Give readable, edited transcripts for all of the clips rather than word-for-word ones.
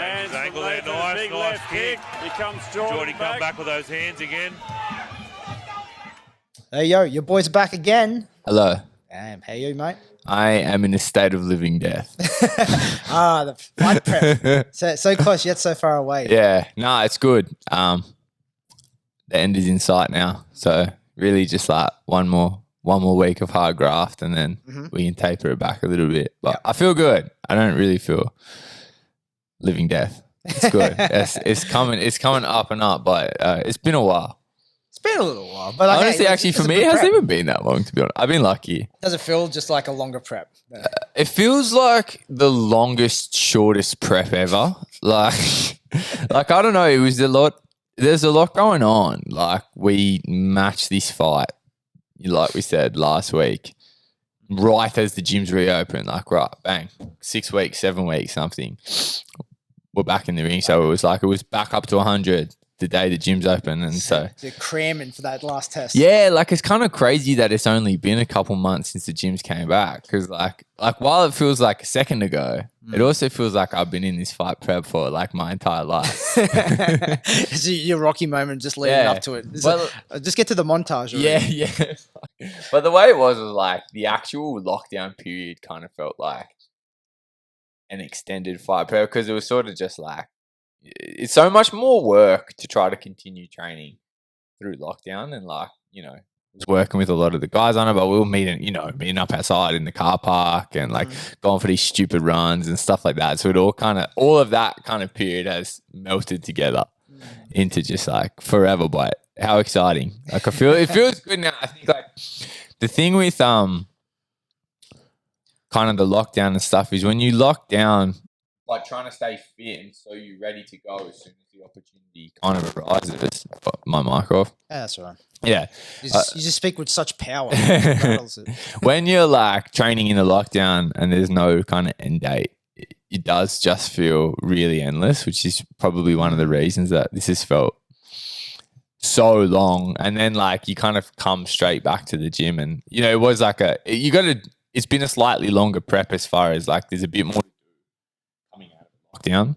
Changes Hands angle from there. Nathan, Nice, big nice left kick. Here comes Jordan, Jordy come back with those hands again. Hey, yo, your boys are back again. Hello. Damn, how you, mate? I am in a state of living death. The fight prep. So close yet so far away. Yeah, no, it's good. The end is in sight now. So really just like one more week of hard graft and then we can taper it back a little bit. But I feel good. I don't really feel living death. It's good. it's coming up and up, but it's been a while. It's been a little while. But honestly, actually, for me, it hasn't even been that long, to be honest. I've been lucky. Does it feel just like a longer prep? It feels like the longest, shortest prep ever. Like I don't know. It was a lot. There's a lot going on. Like we matched this fight, like we said last week, right as the gyms reopened. Like right, bang, 6 weeks, 7 weeks, something. We're back in the ring, so it was back up to 100 the day the gyms open, and so you're cramming for that last test. Yeah, like it's kind of crazy that it's only been a couple months since the gyms came back. Because like while it feels like a second ago, it also feels like I've been in this fight prep for like my entire life. It's your Rocky moment just leading up to it. Just get to the montage already. Yeah. But the way it was like the actual lockdown period kind of felt like an extended fight prep because it was sort of just like it's so much more work to try to continue training through lockdown and like, I was working with a lot of the guys on it, but we were meeting up outside in the car park and like going for these stupid runs and stuff like that. So all of that kind of period has melted together into just like forever, but how exciting. Like it feels good now. I think like the thing with kind of the lockdown and stuff is when you lock down, like trying to stay fit and so you're ready to go as soon as the opportunity kind of arises. My mic off. Yeah, that's right. Yeah. You just speak with such power. When you're like training in the lockdown and there's no kind of end date, it does just feel really endless, which is probably one of the reasons that this has felt so long. And then like you kind of come straight back to the gym and, it was like it's been a slightly longer prep as far as like there's a bit more coming out of lockdown.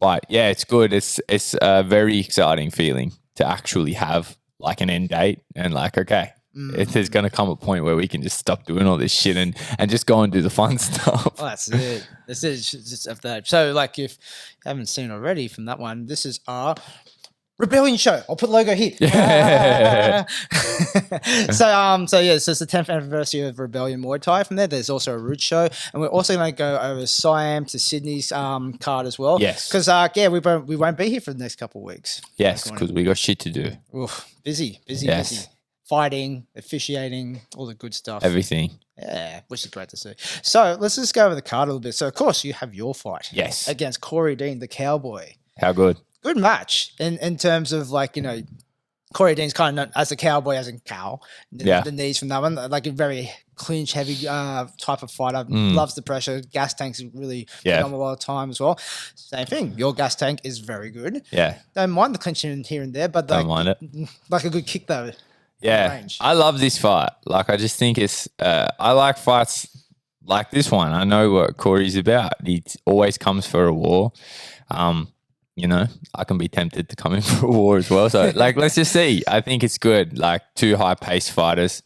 But yeah, it's good. It's a very exciting feeling to actually have like an end date and like, okay, there's going to come a point where we can just stop doing all this shit and just go and do the fun stuff. Oh, that's it. That's it. Just of that. So like if you haven't seen already from that one, this is our Rebellion show. I'll put logo here. Yeah. So it's the 10th anniversary of Rebellion Muay Thai. From there, there's also a Root show, and we're also going to go over Siam to Sydney's card as well. Yes. Because we won't be here for the next couple of weeks. Yes, because we got shit to do. Oof, busy. Yes. Fighting, officiating, all the good stuff. Everything. Yeah, which is great to see. So let's just go over the card a little bit. So of course you have your fight. Yes. Against Cory Dean, the cowboy. How good? Good match in terms of like, Cory Dean's kind of known as a cowboy, as in cow. The knees from that one, like a very clinch heavy type of fighter. Loves the pressure. Gas tank's really phenomenal all the time as well. Same thing. Your gas tank is very good. Yeah. Don't mind the clinching here and there, but don't mind it. Like a good kick though. Yeah. I love this fight. Like I just think it's I like fights like this one. I know what Cory's about. He always comes for a war. I can be tempted to come in for a war as well. So, like, let's just see. I think it's good. Like, two high-paced fighters.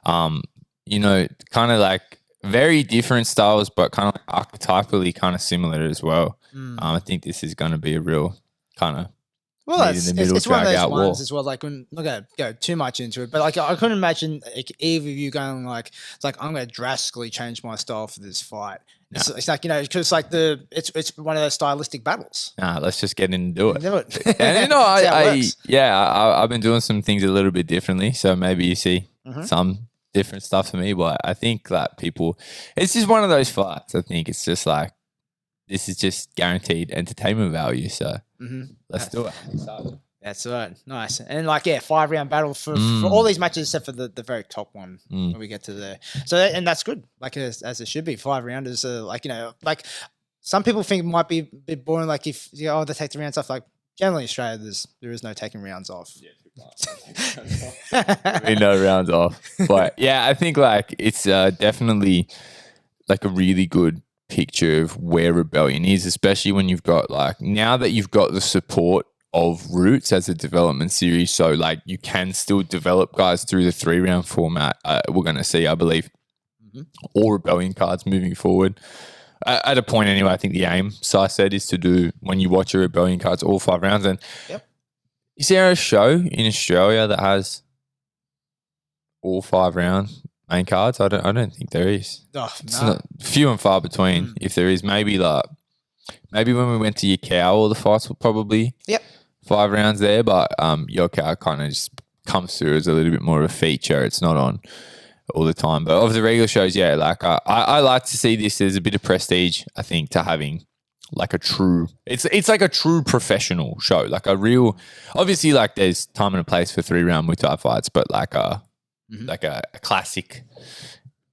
Kind of like very different styles, but kind of like archetypally kind of similar as well. I think this is going to be a real kind of it's one of those ones as well. Like, I'm not going to go too much into it, but like, I couldn't imagine like, either of you going like, it's like I'm going to drastically change my style for this fight. No. It's like because like it's one of those stylistic battles. Nah, let's just get in and do it. Do it. And I've been doing some things a little bit differently, so maybe you see some different stuff for me. But I think that it's just one of those fights. I think it's just like this is just guaranteed entertainment value. So let's do it. That's right. Nice. And 5-round battle for all these matches except for the very top one when we get to there. So, and that's good. Like as it should be. 5 rounders, like some people think it might be a bit boring. Like if, they take the rounds off, like generally in Australia, there is no taking rounds off. Yeah, no rounds off. But yeah, I think like it's definitely like a really good picture of where Rebellion is, especially when you've got now that you've got the support of Roots as a development series. So you can still develop guys through the 3-round format. We're going to see, I believe, all Rebellion cards moving forward. At a point anyway, I think the aim, Sai said, is to do, when you watch a Rebellion cards, all 5 rounds. And is there a show in Australia that has all 5 round main cards? I don't think there is. It's not, few and far between. If there is, maybe when we went to Yokao, all the fights were probably 5 rounds there, but Yokao kind of just comes through as a little bit more of a feature. It's not on all the time. But of the regular shows, I like to see this as a bit of prestige, I think, to having a true, it's like a true professional show, a real, obviously there's time and a place for 3-round Muay Thai fights, but a classic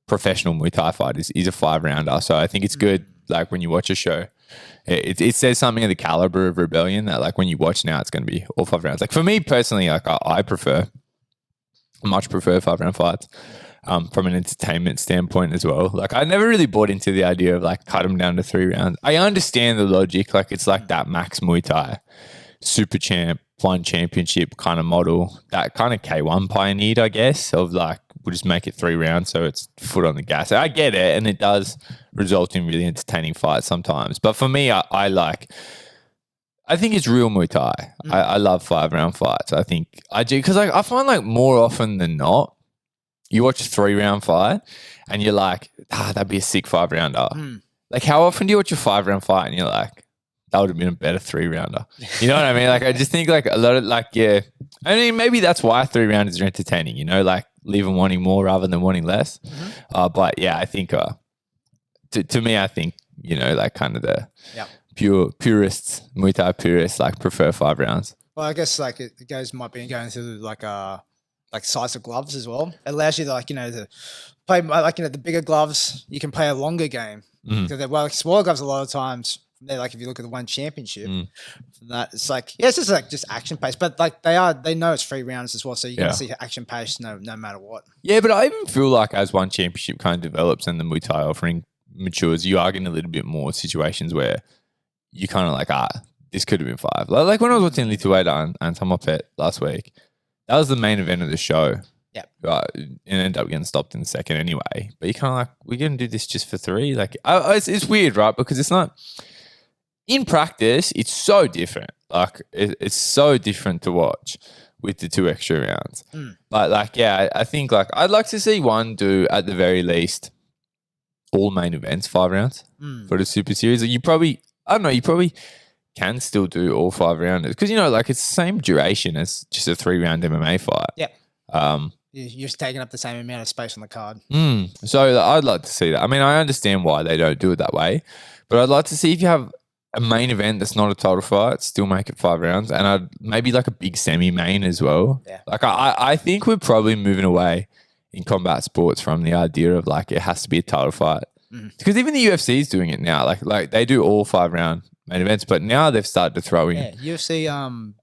professional Muay Thai fight is a 5-rounder. So I think it's good, when you watch a show, it says something of the caliber of Rebellion that when you watch now, it's going to be all 5 rounds. For me personally, I much prefer 5-round fights. From an entertainment standpoint as well. I never really bought into the idea of cut them down to 3 rounds. I understand the logic. It's that Max Muay Thai Super Champ, One Championship kind of model that kind of K1 pioneered, I guess, of we'll just make it 3 rounds so it's foot on the gas. I get it, and it does result in really entertaining fights sometimes. But for me, I think it's real Muay Thai. I love 5-round fights. I think I do because I find more often than not, you watch a 3-round fight and you're that'd be a sick 5-rounder. How often do you watch a 5-round fight and you're that would have been a better 3-rounder? You know what I mean? I just think a lot of I mean, maybe that's why 3-rounders are entertaining, leave them wanting more rather than wanting less. But yeah, I think to me, I think, kind of the purists, Muay Thai purists, prefer 5 rounds. Well, I guess it might be going to size of gloves as well. It allows you to play the bigger gloves. You can play a longer game because smaller gloves a lot of times. They're if you look at the One Championship, that it's it's just action pace. But they know it's 3 rounds as well, so you're gonna see action pace no matter what. Yeah, but I even feel as One Championship kind of develops and the Muay Thai offering matures, you are getting a little bit more situations where you kind of this could have been 5. When I was watching Little Waiter and RungPhet last week. That was the main event of the show. Yeah. It ended up getting stopped in the second anyway. But you kind of we're going to do this just for 3? It's weird, right? Because it's not, in practice, it's so different. It's so different to watch with the 2 extra rounds. But I think I'd like to see one do at the very least all main events 5 rounds for the Super Series. You probably can still do all 5 rounders because it's the same duration as just a 3-round MMA fight. Yeah. You're just taking up the same amount of space on the card. So I'd like to see that. I mean, I understand why they don't do it that way, but I'd like to see if you have a main event that's not a title fight, still make it 5 rounds, and I'd maybe a big semi-main as well. Yeah. I think we're probably moving away in combat sports from the idea of it has to be a title fight because even the UFC is doing it now. They do all 5-round main events, but now they've started to throw in UFC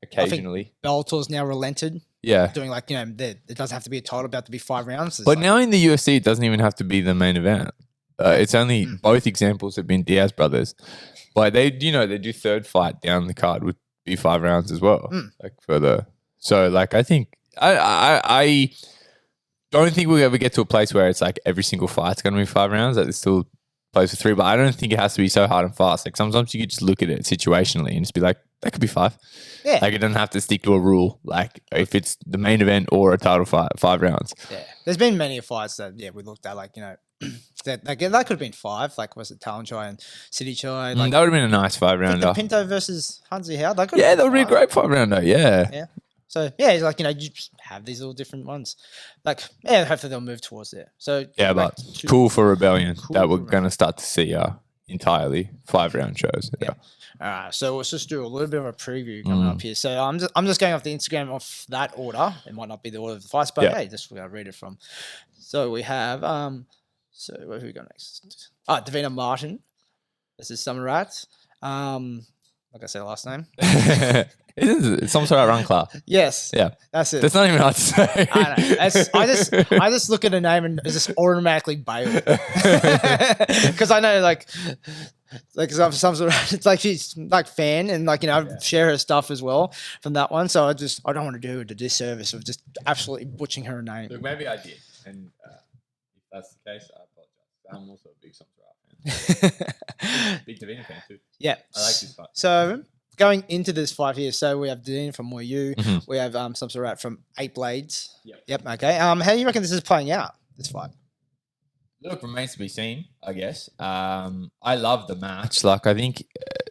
occasionally. I think Bellator's now relented. Yeah, doing it doesn't have to be a title, about to be 5 rounds. But now in the UFC, it doesn't even have to be the main event. It's only both examples have been Diaz brothers, but they do third fight down the card would be 5 rounds as well. Further, so I think I don't think we'll ever get to a place where it's every single fight's going to be 5 rounds. It's still plays for 3, but I don't think it has to be so hard and fast. Sometimes you could just look at it situationally and just be that could be 5. Yeah. It doesn't have to stick to a rule. If it's the main event or a title fight, 5 rounds. Yeah. There's been many fights that we looked at that could have been 5. Was it Talanchai and City Chai? That would have been a nice 5-rounder. Pinto versus Hansi Hao. That would be a great 5-rounder. Yeah. Yeah. So you just have these little different ones. Hopefully they'll move towards there. So but cool for Rebellion that we're going to start to see entirely 5-round shows. Yeah. All right, so let's just do a little bit of a preview coming up here. So I'm just going off the Instagram off that order. It might not be the order of the fights, but hey, just we're gonna read it from. So we have so where do we go next? Devina Martin. This is Somsurat. like I said last name. It's some sort of Rangkla. Yes. Yeah. That's it. That's not even hard to say. I know. I just look at a name and it's just automatically Bale. Because I know like some sort of, it's like she's like Phan and like, I share her stuff as well from that one. So I don't want to do her the disservice of just absolutely butchering her name. Look, maybe I did. And if that's the case, I apologize. I'm also a big Somsurat fan. Big Devina fan too. Yeah. I like this fight. So going into this fight here, so we have Daryn from Muay, Mm-hmm. we have Somsurat from 8 Blades. Yep. Okay. How do you reckon this is playing out, this fight? Look, remains to be seen, I guess. I love the match. Like, I think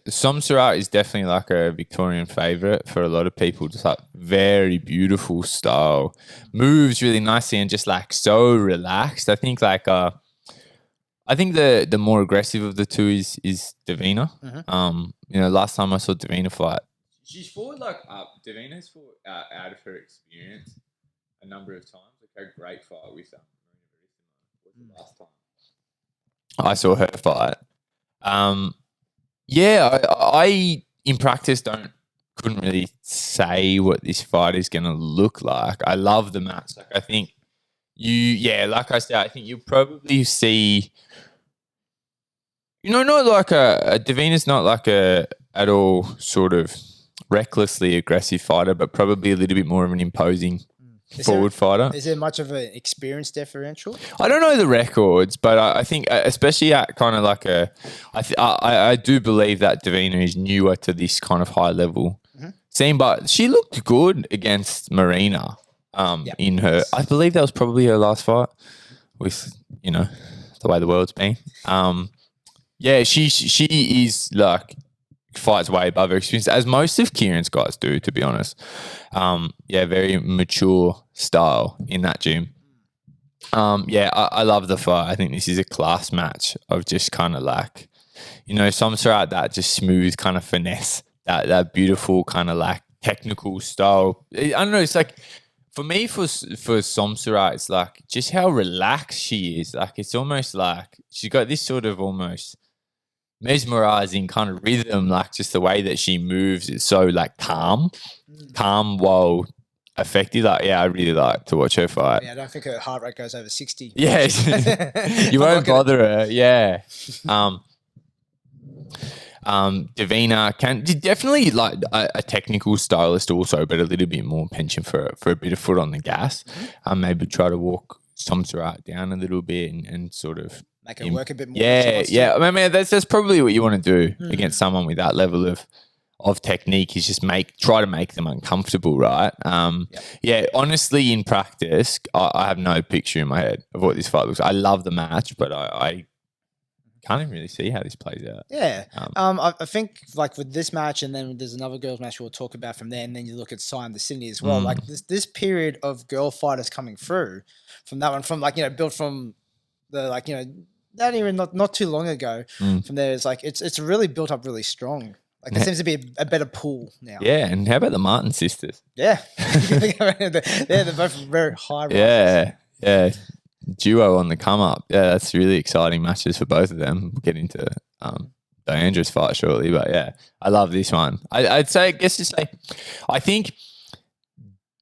Somsurat is definitely like a Victorian favourite for a lot of people. Just like very beautiful style, moves really nicely and just like so relaxed. I think like the more aggressive of the two is Devina. Mm-hmm. Last time I saw Devina fight, she's fought like Devina's fought out of her experience a number of times. Like a great fight with Marina Verissimo was the last time I saw her fight. I in practice couldn't really say what this fight is going to look like. I love the match. Like I think like I said, I think you'll probably see. Not like Devina's not like at all sort of recklessly aggressive fighter, but probably a little bit more of an imposing forward fighter. Is there much of an experience differential? I don't know the records, but I think especially at kind of like I do believe that Devina is newer to this kind of high level scene, but she looked good against Marina in her. I believe that was probably her last fight with, the way the world's been. She is like fights way above her experience, as most of Kieran's guys do, to be honest. Very mature style in that gym. I love the fight. I think this is a class match of just kind of like, Somsurat, that just smooth kind of finesse, that beautiful kind of like technical style. I don't know. It's like, for me, for Somsurat, it's like just how relaxed she is. Like it's almost like she's got this sort of almost mesmerizing kind of rhythm, like just the way that she moves is so like calm while effective. Like, I really like to watch her fight. Yeah, I don't think her heart rate goes over 60. Yeah, you won't bother her. Yeah. Devina can definitely like a technical stylist also, but a little bit more penchant for a bit of foot on the gas. Maybe try to walk Somsurat down a little bit and sort of make her work a bit more. Yeah. I mean, that's probably what you want to do against someone with that level of technique, is just try to make them uncomfortable, right? Honestly, in practice, I have no picture in my head of what this fight looks like. I love the match, but I can't even really see how this plays out. Yeah. I think like with this match, and then there's another girls match we'll talk about from there, and then you look at Siam the Sydney as well. Like this period of girl fighters coming through from that one, from like, built from the like, not too long ago. From there, it's like it's really built up really strong. Like there seems to be a better pool now. Yeah, and how about the Martin sisters? Yeah. They're both very high riders. Yeah. Duo on the come up. Yeah, that's really exciting matches for both of them. We'll get into Diandra's fight shortly, but I love this one. I think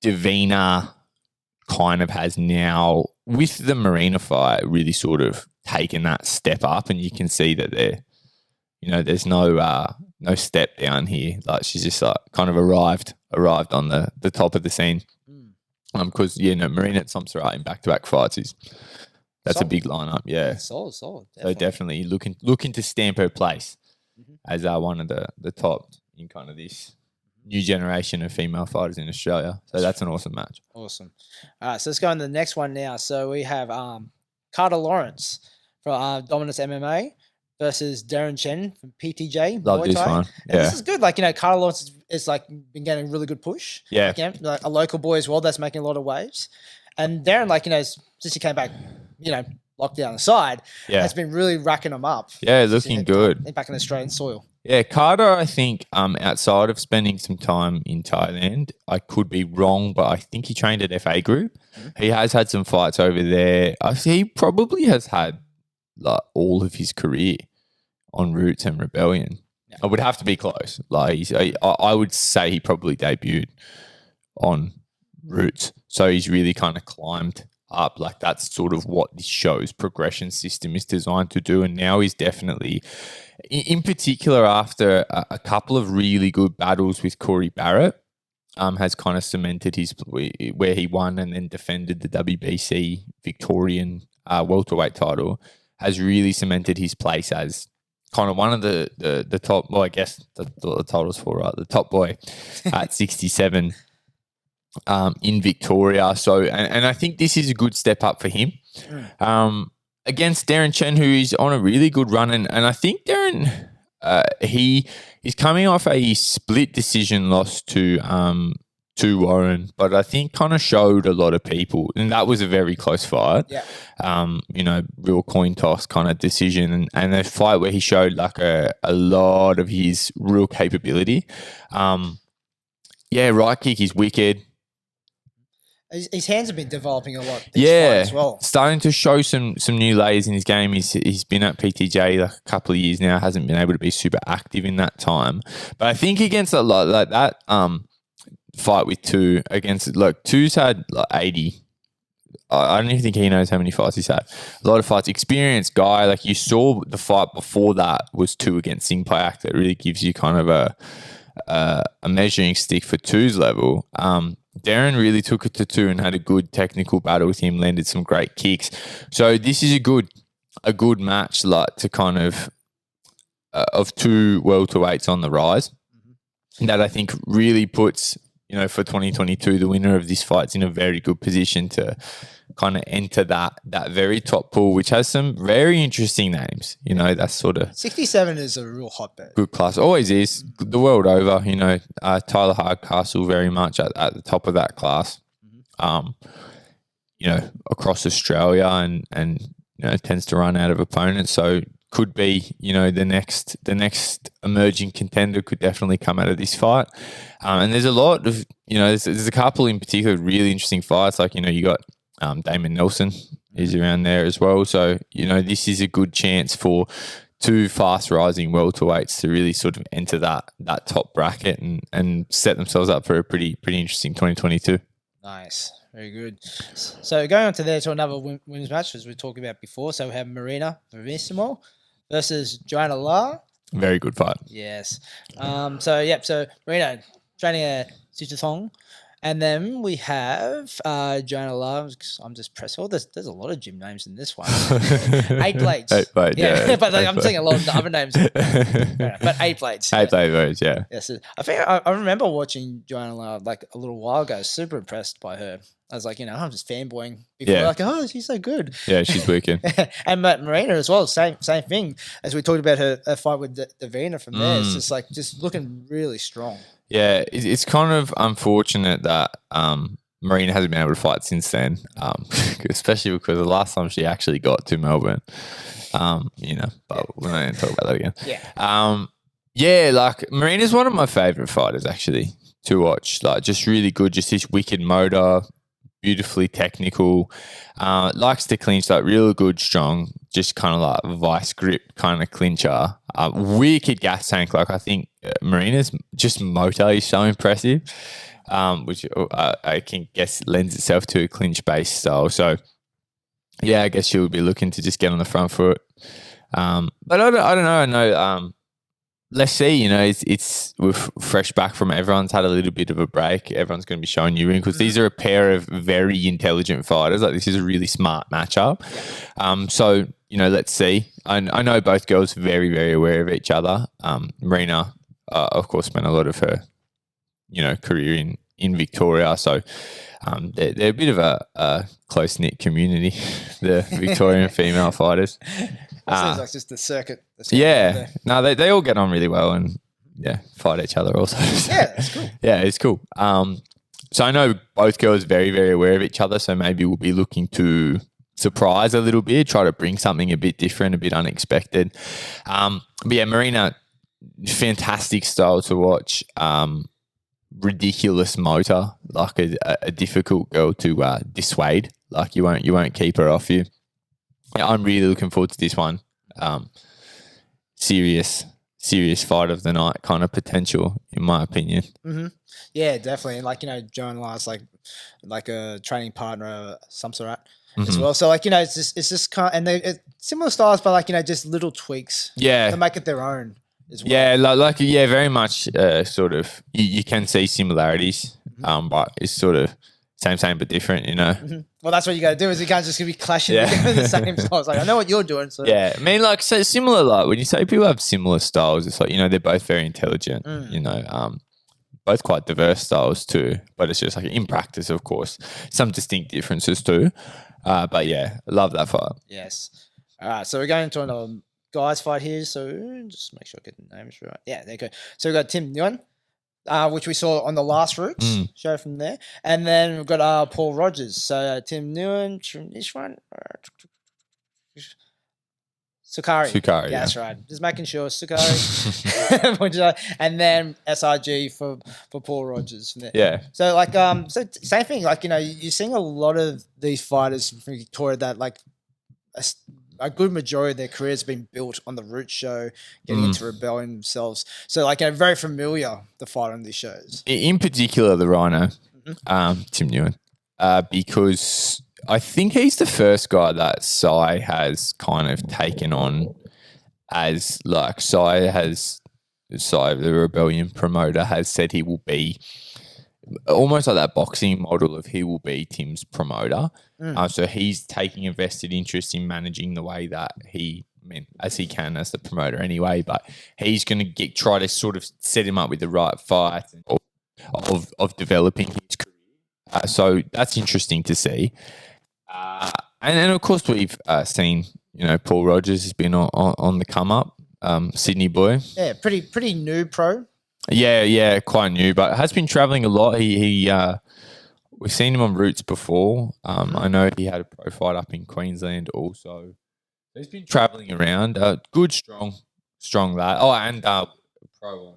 Devina kind of has now, with the Marina fight, really sort of taken that step up, and you can see that there's no step down here. Like she's just like kind of arrived on the top of the scene. Because Marina and Somsurat in back-to-back fights that's solid. A big lineup. Yeah, solid. So definitely looking to stamp her place as one of the top in kind of this new generation of female fighters in Australia. So that's an awesome match. Awesome. All right, so let's go on to the next one now. So we have Carter Lawrence from Dominus Mma versus Daryn Chen from PTJ. Love this one. Yeah. This is good. Like, Carter Lawrence is like been getting a really good push. Yeah. Like a local boy as well that's making a lot of waves. And Deren, since he came back, locked down the side, has been really racking them up. Yeah, looking good. Back in Australian soil. Yeah, Carter, I think, outside of spending some time in Thailand, I could be wrong, but I think he trained at FA Group. He has had some fights over there. I think he probably has had like all of his career on Roots and Rebellion. It would have to be close. Like I would say he probably debuted on Roots, so he's really kind of climbed up. Like that's sort of what this show's progression system is designed to do. And now he's definitely, in particular, after a couple of really good battles with Corey Barrett, has kind of cemented his where he won and then defended the WBC Victorian welterweight title, has really cemented his place as kind of one of the top. Well, I guess the title's for right, the top boy at 67. In Victoria. So, and I think this is a good step up for him. Against Daryn Chen, who is on a really good run. And I think Deren, he is coming off a split decision loss to Warren, but I think kind of showed a lot of people. And that was a very close fight. Yeah. Real coin toss kind of decision. And a fight where he showed like a lot of his real capability. Right kick is wicked. His hands have been developing a lot this fight as well. Starting to show some new layers in his game. He's been at PTJ like a couple of years now, hasn't been able to be super active in that time. But I think against a lot like that fight with two against like two's had like 80. I don't even think he knows how many fights he's had. A lot of fights. Experienced guy. Like you saw the fight before that was two against Sing Payak. That really gives you kind of a measuring stick for two's level. Deren really took it to two and had a good technical battle with him, landed some great kicks. So this is a good match like to kind of two welterweights on the rise. That I think really puts, for 2022, the winner of this fight's in a very good position to kind of enter that very top pool, which has some very interesting names. That's sort of 67 is a real hotbed. Good class, always is the world over. Tyler Hardcastle very much at the top of that class. Across Australia and tends to run out of opponents, so could be the next emerging contender could definitely come out of this fight. And there's a lot of there's a couple in particular really interesting fights. Like you got Damon Nelson is around there as well. So, this is a good chance for two fast rising welterweights to really sort of enter that top bracket and set themselves up for a pretty interesting 2022. Nice. Very good. So going on to another women's match, as we talked about before. So we have Marina Verissimo versus Joanna La. Very good fight. Yes. So Marina training at Sichuthong. And then we have Joanna Love. I'm just pressing. Oh, there's a lot of gym names in this one. 8 Blades. 8 Blades, yeah. But I'm saying a lot of the other names. But 8 Blades. 8 Blades, yeah. Yes. I think I remember watching Joanna Love like a little while ago. Super impressed by her. I was like, I'm just fanboying before. Yeah. Like, oh, she's so good. Yeah, she's wicked. And Marina as well, same thing. As we talked about her fight with Devina from there. It's just like looking really strong. Yeah, it's kind of unfortunate that Marina hasn't been able to fight since then, especially because the last time she actually got to Melbourne, but we're not going to talk about that again. Yeah. Like Marina's one of my favourite fighters actually to watch. Like just really good, just this wicked motor, beautifully technical, likes to clinch, like real good, strong, just kind of like vice grip kind of clincher. Wicked gas tank. Like I think Marina's just motor is so impressive, which I can guess lends itself to a clinch based style. So yeah, I guess she would be looking to just get on the front foot. But I don't know. I know. Let's see, it's we're fresh back from everyone's had a little bit of a break. Everyone's going to be showing you in because these are a pair of very intelligent fighters. Like this is a really smart matchup. So, let's see. I know both girls very, very aware of each other. Marina, of course, spent a lot of her, career in Victoria. So they're a bit of a close-knit community, the Victorian female fighters. Seems like just the circuit. Yeah. No, they all get on really well and fight each other also. Yeah, that's cool. Yeah, it's cool. So I know both girls are very, very aware of each other. So maybe we'll be looking to surprise a little bit, try to bring something a bit different, a bit unexpected. But yeah, Marina, fantastic style to watch. Ridiculous motor, like a difficult girl to dissuade. Like you won't keep her off you. Yeah, I'm really looking forward to this one. Serious serious fight of the night kind of potential, in my opinion. Mm-hmm. Yeah, definitely. And like, Joanna last like a training partner, Somsurat as well. So like, it's just kind of, and they similar styles, but like, just little tweaks to make it their own as well. Yeah, very much sort of, you can see similarities, but it's sort of same but different, Mm-hmm. Well, that's what you got to do, is you can't just be clashing with the same styles. Like, I know what you're doing. So. Yeah, I mean, like, so similar, like, when you say people have similar styles, it's like, they're both very intelligent, both quite diverse styles too, but it's just like in practice, of course, some distinct differences too. But yeah, I love that fight. Yes. All right, so we're going into another guys fight here, so just make sure I get the names right. Yeah, there you go. So we've got Tim Nguyen, which we saw on the last Roots show from there. And then we've got Paul Rogers. So Tim Nguyen from this one. Sukari. Yeah, that's right. Just making sure. Sukari. And then SRG for Paul Rogers from there. Yeah. So like so same thing. Like, you're seeing a lot of these fighters from Victoria that like a good majority of their careers have been built on the Root show, getting into Rebellion themselves. So like, very familiar the fight on these shows. In particular, the Rhino, Tim Nguyen, because I think he's the first guy that Sai has kind of taken on as like Sai, the Rebellion promoter, has said he will be almost like that boxing model of he will be Tim's promoter. So he's taking a vested interest in managing the way that as he can as the promoter anyway, but he's going to try to sort of set him up with the right fight of developing his career. So that's interesting to see. And then, of course, we've seen, Paul Rogers has been on the come up, Sydney boy. Yeah, pretty new pro. Yeah, quite new, but has been traveling a lot. We've seen him on Roots before. I know he had a pro fight up in Queensland also. He's been traveling around. Good, strong lad. Oh, and pro.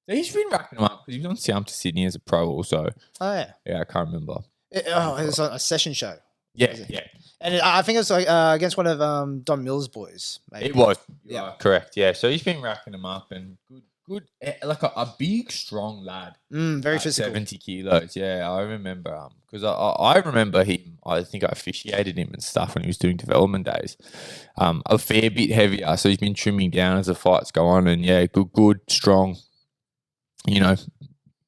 He's been racking them up because he was on Siam to Sydney as a pro also. Oh, yeah. Yeah, I can't remember. It was on a session show. Yeah. And I think it was like against one of Don Mills' boys. Maybe. It was. Yeah. Correct. Yeah. So he's been racking them up and good, like a big, strong lad. Very physical. 70 kilos. Yeah, I remember because I remember him. I think I officiated him and stuff when he was doing development days. A fair bit heavier, so he's been trimming down as the fights go on. And yeah, good, strong. Nice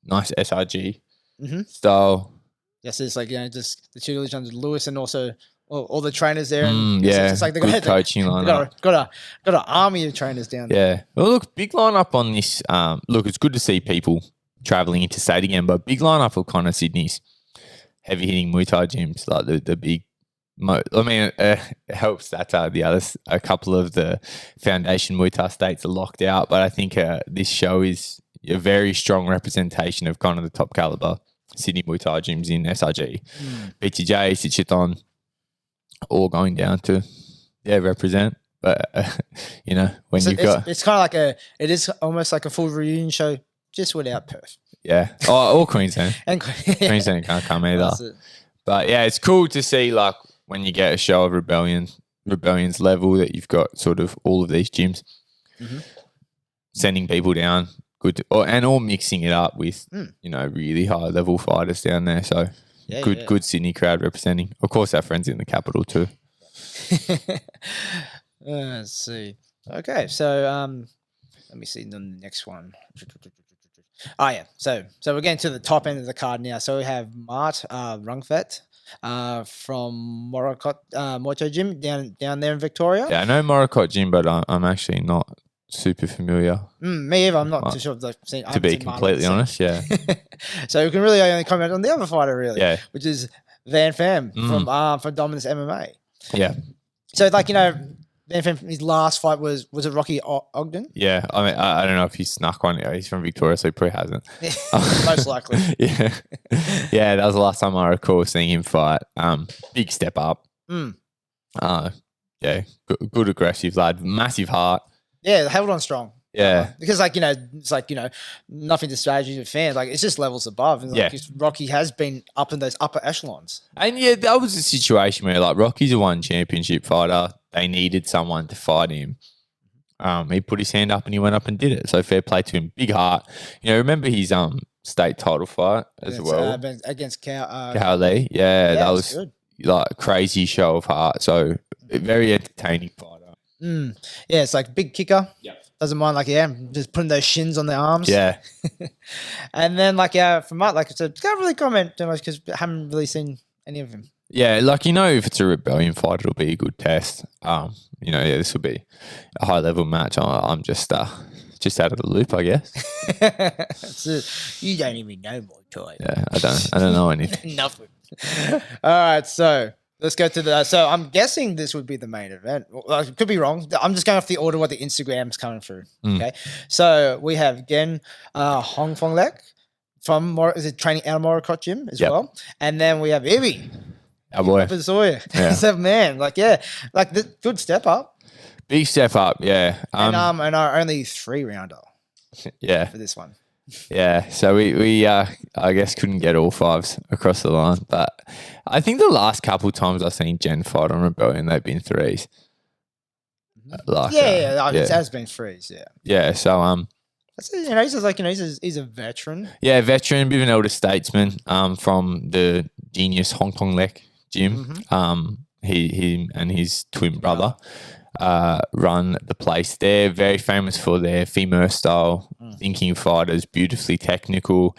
SRG style. Yes, it's like just the tutelage under Lewis and also all the trainers there. It's like good coaching lineup. Got an army of trainers down there. Yeah. Well, look, big lineup on this. Look, it's good to see people travelling interstate again, but big lineup of kind of Sydney's heavy hitting Muay Thai gyms, like the big. It helps that a couple of the foundation Muay Thai states are locked out, but I think this show is a very strong representation of kind of the top caliber Sydney Muay Thai gyms in SRG, BTJ, Sichiton, all going down to represent. But when you've got, it's kind of like it is almost like a full reunion show just without Perth. Yeah, or Queensland. And Queensland can't come either. But yeah, it's cool to see like when you get a show of Rebellion's level that you've got sort of all of these gyms sending people down. Good, and all mixing it up with really high level fighters down there. So good Sydney crowd representing. Of course, our friends in the capital too. Let's see. Okay, so let me see the next one. Oh yeah, so we're getting to the top end of the card now. So we have Mart RungPhet from Morocco Muay Gym down there in Victoria. Yeah, I know Morocco Gym, but I'm actually not super familiar. Me either. I'm not too sure. To be completely honest, yeah. So we can really only comment on the other fighter, really, yeah, which is Van Pham from Dominus Mma. Yeah. So Van Pham, his last fight was it Rocky Ogden? Yeah, I mean, I don't know if he snuck one. He's from Victoria, so he probably hasn't. Most likely. Yeah, that was the last time I recall seeing him fight. Big step up. Yeah, good aggressive lad, massive heart. Yeah, held on strong. Yeah. Because it's nothing to strategy with fans. Like, it's just levels above. And Rocky has been up in those upper echelons. And yeah, that was a situation where like Rocky's a one championship fighter. They needed someone to fight him. He put his hand up and he went up and did it. So fair play to him. Big heart. Remember his state title fight as well against Hale. Yeah, that was good. Like a crazy show of heart. So very entertaining fighter. Yeah, it's like big kicker. Yeah. Doesn't mind just putting those shins on their arms. Yeah. And then for Mart, like I said, can't really comment too much because I haven't really seen any of him. Yeah, like if it's a Rebellion fight, it'll be a good test. This will be a high level match. I'm just out of the loop, I guess. You don't even know Muay Thai. Yeah, I don't know anything. Nothing. All right, so let's go to so I'm guessing this would be the main event. Well, I could be wrong. I'm just going off the order what the Instagram's coming through. Okay, so we have again Hongthonlek from training out of Morocco gym as well, and then we have Ibi. Oh boy, yeah. Man, good step up. Big step up, yeah. And our only 3-rounder. Yeah, for this one. Yeah, so we I guess couldn't get all 5s across the line, but I think the last couple times I've seen Jen fight on Rebellion, they've been 3s. It has been 3s. Yeah. Yeah. So he's a veteran. Yeah, veteran, bit of an elder statesman. From the genius Hongthonlek gym. He and his twin brother run the place there. Very famous for their femur style thinking fighters, beautifully technical.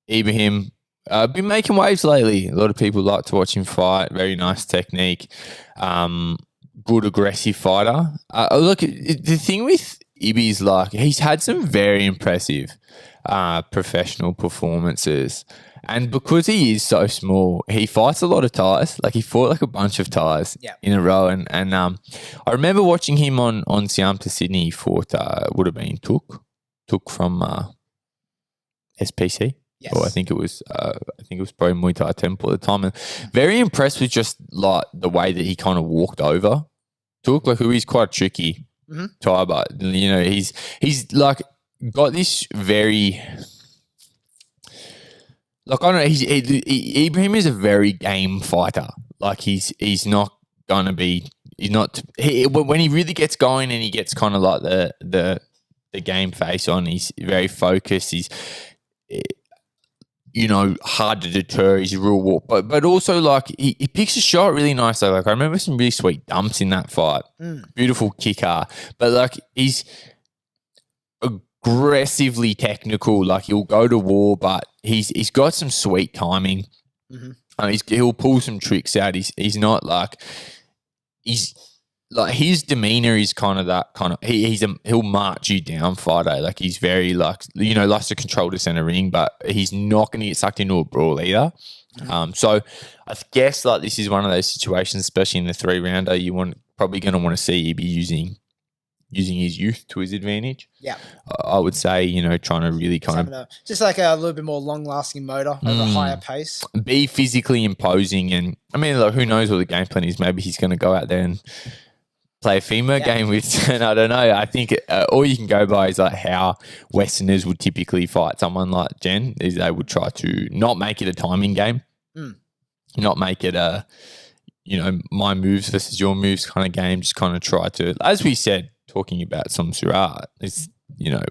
Ibrahim been making waves lately. A lot of people like to watch him fight. Very nice technique. Good aggressive fighter. Look, the thing with Ibi is he's had some very impressive professional performances. And because he is so small, he fights a lot of ties. He fought a bunch of ties in a row. And I remember watching him on Siam to Sydney. He fought, would have been Took from SPC. Yes. Or I think it was probably Muay Thai Temple at the time. And very impressed with just the way that he kind of walked over Took. Who is quite tricky Thai, but he's got this very. I don't know. Ibrahim is a very game fighter. He's not gonna be. He's not. When he really gets going and he gets kind of the game face on. He's very focused. He's hard to deter. He's a real walk, but also he picks a shot really nice. Though. I remember some really sweet dumps in that fight. Beautiful kicker, but he's aggressively technical. He'll go to war, but he's got some sweet timing. He'll pull some tricks out. He's not his demeanor is kind of that kind of he'll march you down fighter. He's very likes to control the center ring, but he's not going to get sucked into a brawl either. So I guess this is one of those situations, especially in the 3-rounder, probably going to want to see you be using his youth to his advantage. Yeah. I would say, trying to really just a little bit more long-lasting motor over a higher pace. Be physically imposing. And, who knows what the game plan is. Maybe he's going to go out there and play a femur game with, and I don't know. I think all you can go by is how Westerners would typically fight someone like Jen, is they would try to not make it a timing game, not make it a, my moves versus your moves kind of game, just kind of try to, as we said, talking about Somsurat, is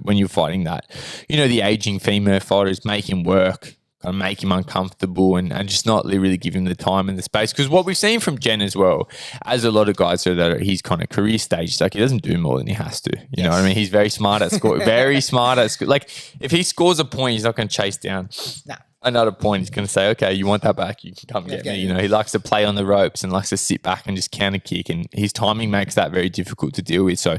when you're fighting that, the aging female fighters make him work, kind of make him uncomfortable, and just not really give him the time and the space. Because what we've seen from Jen as well, as a lot of guys that are his kind of career stage, he doesn't do more than he has to. You know what I mean? He's very smart at score, very smart at score. If he scores a point, he's not going to chase down. Another point. He's going to say, okay, you want that back, you can come get me. He likes to play on the ropes and likes to sit back and just counter kick, and his timing makes that very difficult to deal with. So,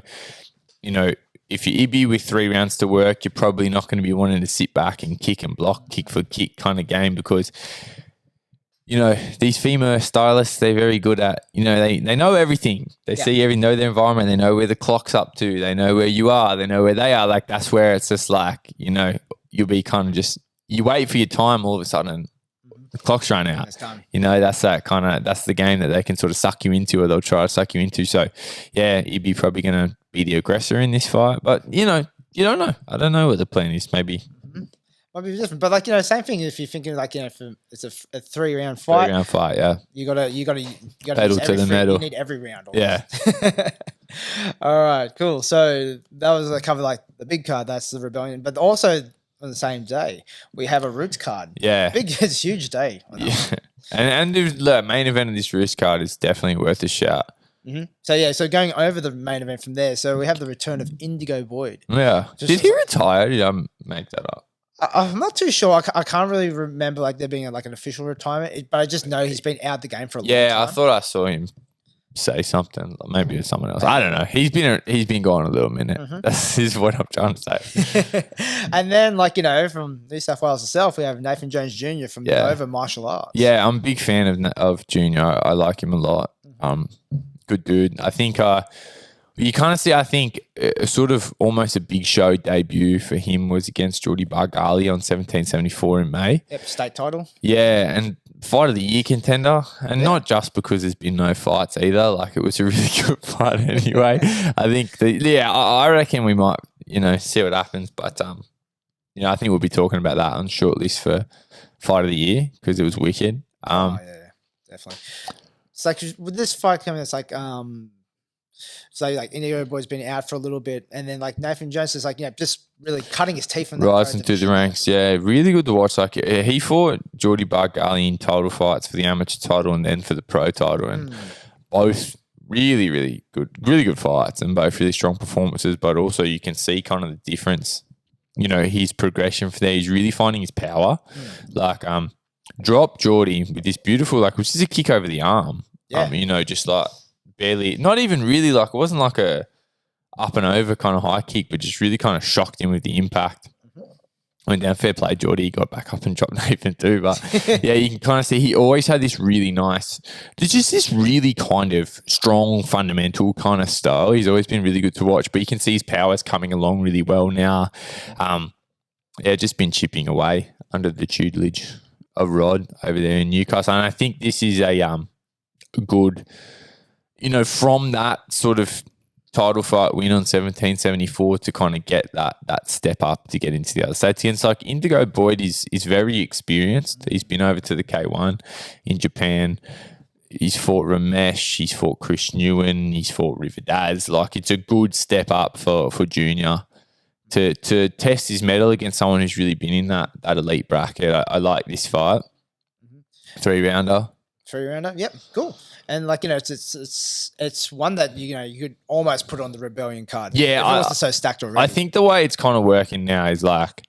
if you're Ibi with 3 rounds to work, you're probably not going to be wanting to sit back and kick and block, kick for kick kind of game, because these female stylists, they're very good at, they know everything. They see know their environment. They know where the clock's up to. They know where you are. They know where they are. That's where it's just you'll be kind of just, you wait for your time, all of a sudden the clock's run out. That's that's the game that they can sort of suck you into, or they'll try to suck you into. So you'd be probably going to be the aggressor in this fight, but you don't know. I don't know what the plan is. Maybe Might be different, but like same thing. If you're thinking like if it's a 3-round fight, 3-round fight, yeah. you gotta Pedal to the metal. You need every round. Yeah. All right, cool. So that was cover like the big card. That's the Rebellion, but also on the same day we have a Roots card. Yeah, it's a huge day. Yeah, and the main event of this Roots card is definitely worth a shout. Mm-hmm. So going over the main event from there. So we have the return of Indigo Boyd. Yeah, did he retire? Did I make that up? I'm not too sure. I can't really remember like there being like an official retirement, but I just know he's been out the game for a long time. Yeah, I thought I saw him say something. Maybe it's someone else. I don't know. He's been gone a little minute. Mm-hmm. This is what I'm trying to say. And then from New South Wales itself, we have Nathan Jones Jr. from Nova Martial Arts. Yeah, I'm a big fan of Junior. I like him a lot. Good dude. I think you kind of see, I think, sort of almost a big show debut for him was against Geordie Bargali on 1774 in May. Yep, state title. Yeah, and fight of the year contender. And not just because there's been no fights either. Like, it was a really good fight anyway. I think, I reckon we might, see what happens. But, I think we'll be talking about that on shortlist for fight of the year because it was wicked. Yeah, definitely. It's like with this fight coming, it's like so like Indigo Boyd's been out for a little bit, and then like Nathan Jones is like just really cutting his teeth on the rising through the ranks. Yeah, really good to watch. Like he fought Geordie Bargali in title fights for the amateur title and then for the pro title, and both really, really good fights, and both really strong performances. But also you can see kind of the difference. His progression for there. He's really finding his power. Like drop Geordie with this beautiful which is a kick over the arm. Yeah. Just like barely, not even really like, it wasn't like a up and over kind of high kick, but just really kind of shocked him with the impact. Went down, fair play, Geordie. He got back up and dropped Nathan too. But yeah, you can kind of see he always had this really nice, there's just this really kind of strong, fundamental kind of style. He's always been really good to watch, but you can see his powers coming along really well now. Just been chipping away under the tutelage of Rod over there in Newcastle. And I think this is a good, from that sort of title fight win on 1774 to kind of get that step up to get into the other states. Against like Indigo Boyd is very experienced. He's been over to the K1 in Japan. He's fought Ramesh. He's fought Chris Nguyen. He's fought Riverdaz. Like it's a good step up for Junior to test his mettle against someone who's really been in that elite bracket. I like this fight. 3-rounder. 3-rounder. Yep. Cool. And it's one that you could almost put on the Rebellion card. Yeah, it wasn't so stacked already. I think the way it's kind of working now is like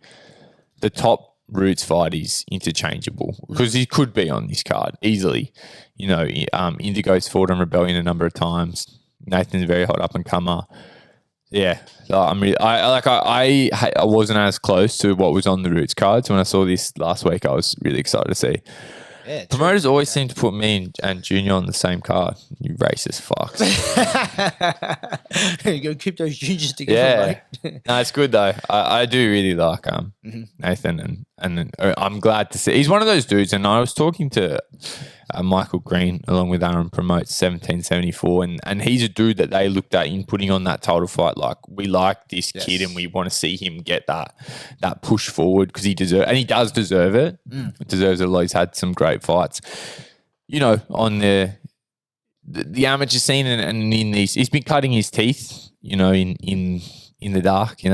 the top Roots fight is interchangeable because he could be on this card easily. Indigo's fought on Rebellion a number of times. Nathan's a very hot up and comer. Yeah, I wasn't as close to what was on the Roots cards when I saw this last week. I was really excited to see. Yeah, promoters always seem to put me and Junior on the same card. You racist fucks. You gotta keep those juniors together. Yeah, no, it's good though. I do really like Nathan, and I'm glad to see. He's one of those dudes. And I was talking to Michael Green along with Aaron Promotes 1774, and he's a dude that they looked at in putting on that title fight. Like we like this kid, and we want to see him get that push forward because he does deserve it. Deserves it a lot. He's had some great fights, on the amateur scene and in these. He's been cutting his teeth, in the dark,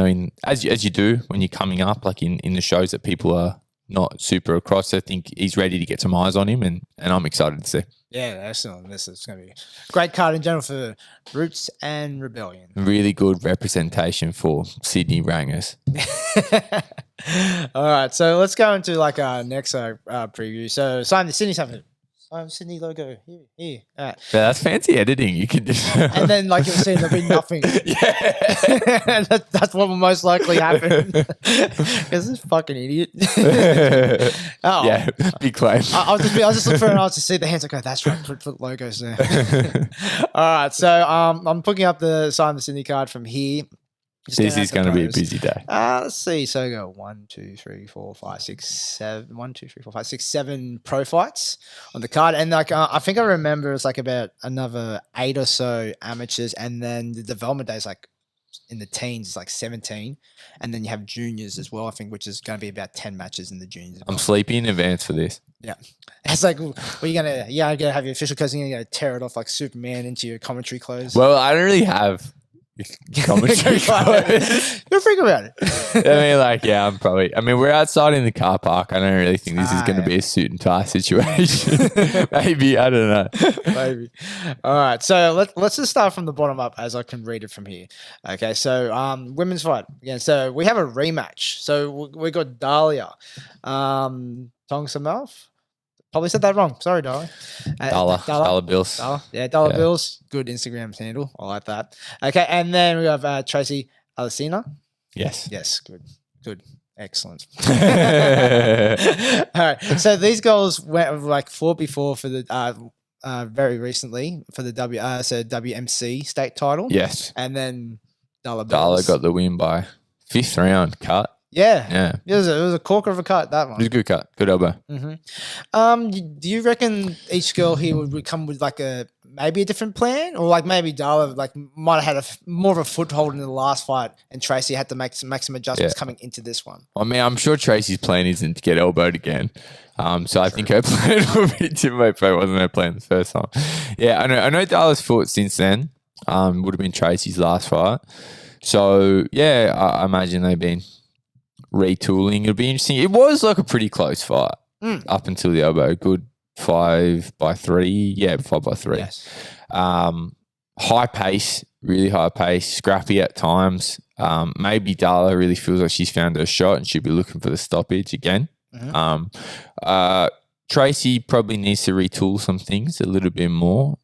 as you do when you're coming up, like in the shows that people are not super across. I think he's ready to get some eyes on him, and I'm excited to see. Yeah, excellent. This is going to be a great card in general for Roots and Rebellion. Really good representation for Sydney Rangers. All right, so let's go into our next preview. So, Simon, the Sydney something. Sydney logo here. All right. Yeah, that's fancy editing. You can do. And then, you'll see, there'll be nothing. Yeah, that's what will most likely happen. Because this fucking idiot. Yeah, big claim. I'll just look for it and I'll just see the hands. I go, that's right. Put logos there. All right, so I'm putting up the Sign the Sydney card from here. This is going to be a busy day. Let's see. So go 1, 2, 3, 4, 5, 6, 7. 1, 2, 3, 4, 5, 6, 7 pro fights on the card, and I think I remember it's about another 8 or so amateurs, and then the development day is in the teens is like 17, and then you have juniors as well, I think, which is going to be about 10 matches in the juniors. I'm sleepy in advance for this. Yeah. It's like, well, you're going to have your official clothes, and you're going to tear it off like Superman into your commentary clothes. Well, I don't really have commentary clothes. You'll think about it. We're outside in the car park. I don't really think this is going to be a suit and tie situation. Maybe, I don't know. Maybe. All right. So let's just start from the bottom up as I can read it from here. Okay. So women's fight again. So we have a rematch. So we got Dahlia, Thongsamouth. Probably said that wrong. Sorry, darling. Dala Bills. Dala Bills. Good Instagram handle. I like that. Okay, and then we have Tracey, Allesina. Yes. Good. Excellent. All right. So these girls went fought before for the very recently for the WMC state title. Yes. And then Dala got the win by 5th round cut. Yeah. It was a corker of a cut, that one. It was a good cut. Good elbow. Mm-hmm. Do you reckon each girl here would come with maybe a different plan? Or maybe Dala might have had more of a foothold in the last fight and Tracey had to make some adjustments coming into this one? I mean, I'm sure Tracey's plan isn't to get elbowed again. So I think her plan will be different. Probably wasn't her plan the first time. Yeah, I know Dala's fought since then. Would have been Tracey's last fight. So, yeah, I imagine they've been retooling. It'll be interesting. It was a pretty close fight up until the elbow. Good 5-3. Yeah, 5-3. Yes. High pace, really high pace, scrappy at times. Maybe Dala really feels like she's found her shot and she'll be looking for the stoppage again. Tracey probably needs to retool some things a little bit more.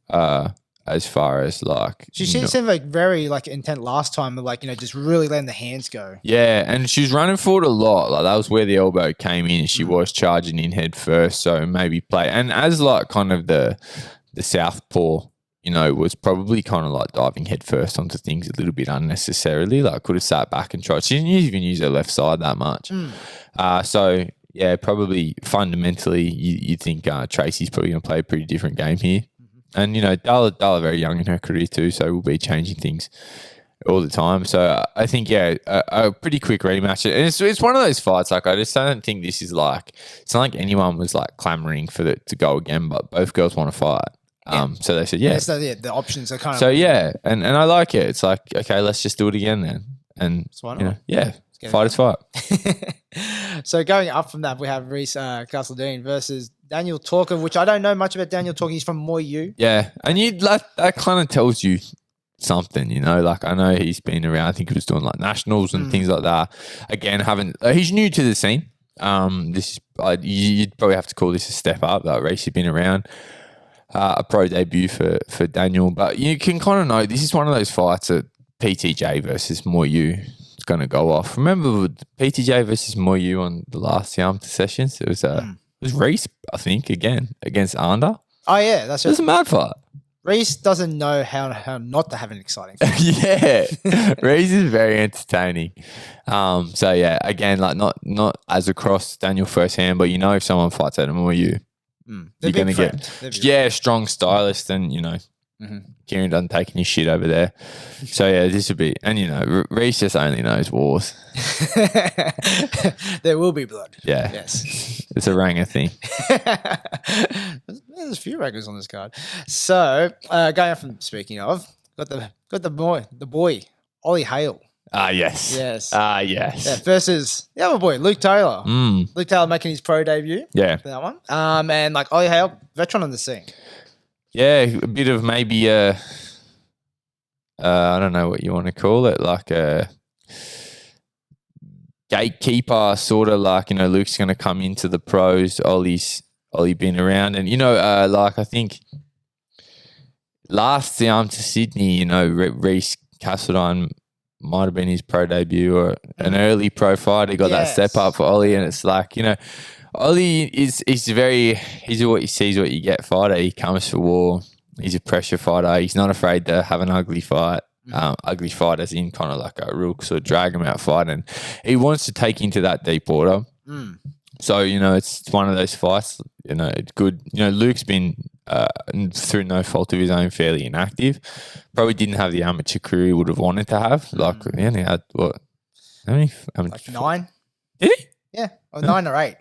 As far as she seemed very intent last time, just really letting the hands go. Yeah, and she was running forward a lot. That was where the elbow came in. She was charging in head first, so maybe play. And as kind of the southpaw, was probably kind of diving head first onto things a little bit unnecessarily. Could have sat back and tried. She didn't even use her left side that much. So yeah, probably fundamentally, you think Tracey's probably going to play a pretty different game here. And, Dala very young in her career too, so we'll be changing things all the time. So I think, a pretty quick rematch. And it's one of those fights, I just don't think this is it's not like anyone was clamoring for it to go again, but both girls want to fight. So they said, So the options are kind of... So, and I like it. It's okay, let's just do it again then. And, why not? Fight is fight. So going up from that, we have Reece Castledine versus Daniel Talker, which I don't know much about Daniel Talker. He's from Muay. Yeah, and that kind of tells you something, I know he's been around. I think he was doing nationals and things like that. Again, he's new to the scene. You'd probably have to call this a step up. Reece has been around. A pro debut for Daniel, but you can kind of know this is one of those fights that PTJ versus Muay going to go off. Remember with PTJ versus Muay on the last Siam sessions? It was Reece, I think, again against Anda. Oh yeah, that's it. It was a mad fight. Reece doesn't know how not to have an exciting fight. Yeah, Reece is very entertaining. So yeah, again, not as across Daniel firsthand, but if someone fights at a Muay, you're going to get strong stylist and Kieran doesn't take any shit over there. So yeah, this would be, and Reece just only knows wars. There will be blood. Yeah. Yes. It's a Ranger thing. There's a few Rangers on this card. So going up from speaking of, got the boy, Ollie Hale. Yes. Yes. Yes. Yeah, versus the other boy, Luke Taylor. Luke Taylor making his pro debut. Yeah. For that one. And Ollie Hale, veteran on the scene. Yeah, a bit of maybe I don't know what you want to call it, a gatekeeper, sort of Luke's going to come into the pros. Ollie been around, and I think last Siam to Sydney, Reece Castledine might have been his pro debut or an early pro fight. He got that step up for Ollie, and it's Ollie he's a what you see is what you get fighter. He comes for war. He's a pressure fighter. He's not afraid to have an ugly fight. Ugly fight as in kind of a real sort of drag him out fight, and he wants to take into that deep water. So, it's one of those fights, it's good. Luke's been through no fault of his own, fairly inactive. Probably didn't have the amateur career he would have wanted to have. Like, he only had, what, how many? Like 9? Did he? Yeah, or 9 or 8.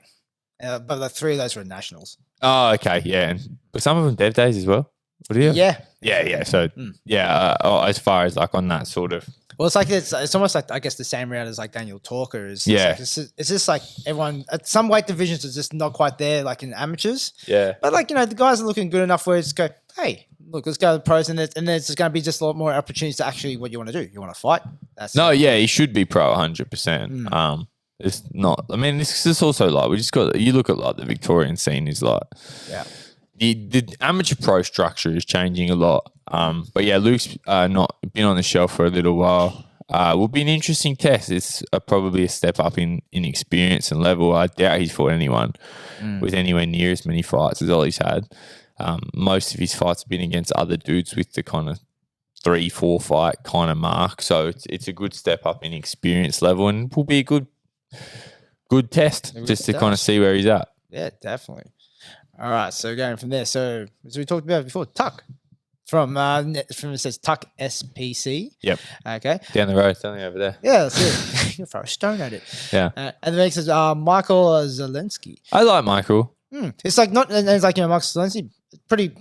But the 3 of those were nationals. Oh, okay, yeah. And were some of them dev days as well? What do you have? Yeah. Yeah. So, as far as like on that sort of. Well, it's like it's almost like, I guess, the same route as like Daniel Talker is. Yeah. It's just like everyone at some weight divisions is just not quite there, like in amateurs. Yeah. But like, the guys are looking good enough where it's go, hey, look, let's go to the pros, and there's just going to be just a lot more opportunities to actually what you want to do. You want to fight? He should be pro 100%. It's not. I mean, this is also like we just got. You look at like the Victorian scene is like, the amateur pro structure is changing a lot. But yeah, Luke's not been on the shelf for a little while. Will be an interesting test. It's probably a step up in experience and level. I doubt he's fought anyone with anywhere near as many fights as Ollie's had. Most of his fights have been against other dudes with the kind of 3-4 fight kind of mark. So it's a good step up in experience level, and will be a good test just to kind of see where he's at. Yeah, definitely. All right, so going from there. So as we talked about before, Tuck from it says Tuck SPC. Yep. Okay. Down the road, it's only over there. Yeah, that's it. You throw a stone at it. Yeah. And the next is Michael Zelensky. I like Michael. It's like not, and it's like Michael Zelensky, pretty.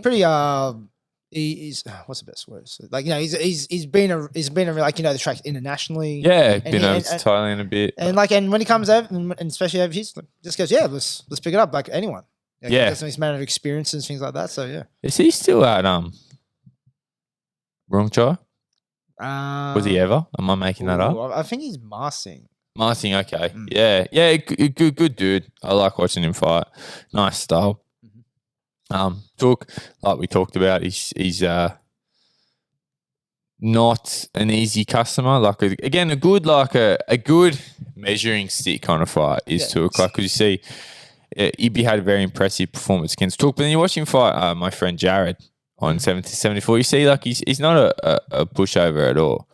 He's what's the best word? So, like he's been a like the track internationally. Yeah, been over to Thailand a bit. And when he comes over, and especially overseas, just goes, let's pick it up like anyone. That's his amount of experience and things like that. So yeah. Is he still at Rangkla? Was he ever? Am I making that up? I think he's Marsing. Marsing, okay. Yeah, good dude. I like watching him fight. Nice style. Took, like we talked about, he's not an easy customer. Like again, a good measuring stick kind of fight is Took. Like, because you see, Ibi had a very impressive performance against Took, but then you watch him fight my friend Jared on 70-74. You see, like he's not a pushover at all.